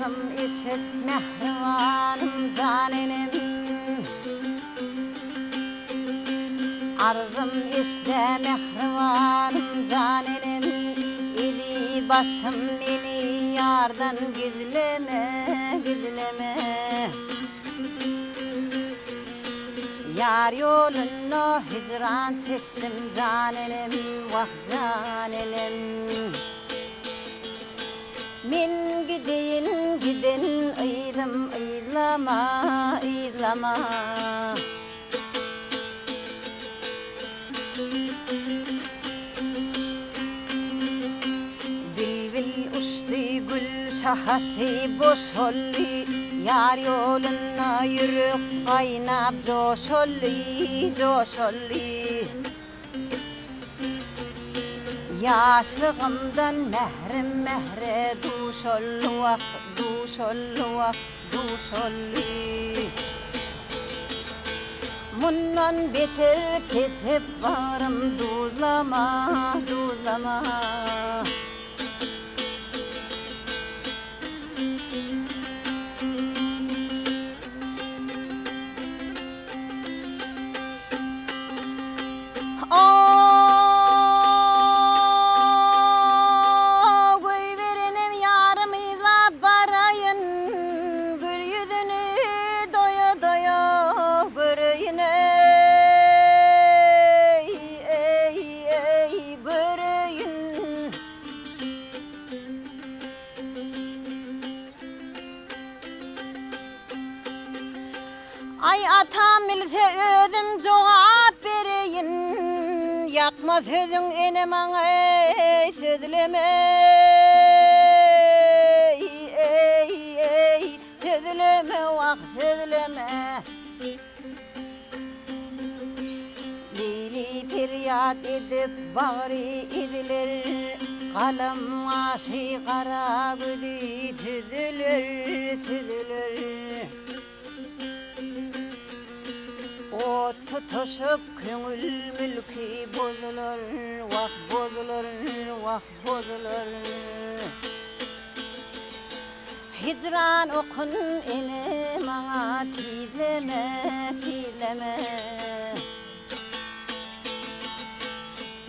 Ardım işit mehrivanım canenim, ardım işte mehrivanım canenim. İri başım beni yardan gizleme, gizleme. Yar yolunu hicran çektim canenim, vah canenim. Min gidin gidin ıydım ıylama, ıylama. Bilbil uçtu gül şahası boş oldu, yar yoluna yürük kaynap coş oldu, coş oldu. Yaşlığımdan mehrim mehre duş oldu, vah duş oldu, vah duş oldu. Bundan beter ketip varım duzlama, duzlama. Ay atam bilse özüm cevap vereyin, yakma sözün enem ey sözleme, ey sözleme, vah sözleme. Lili feryat edip bağrı idiler, kalem aşı kara gülü süzülür, süzülür. O tutuşup köngül mülki bozulur, vah bozulur, vah bozulur. Hicran okun ene bana tileme, tileme.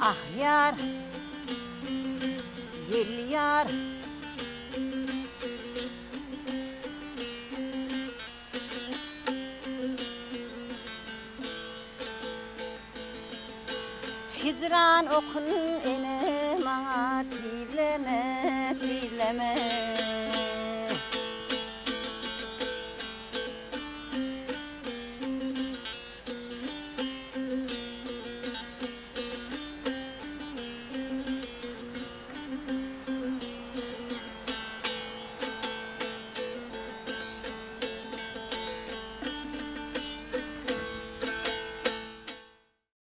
Ah yar, gel yar. Hicran okun ene bana tileme, tileme.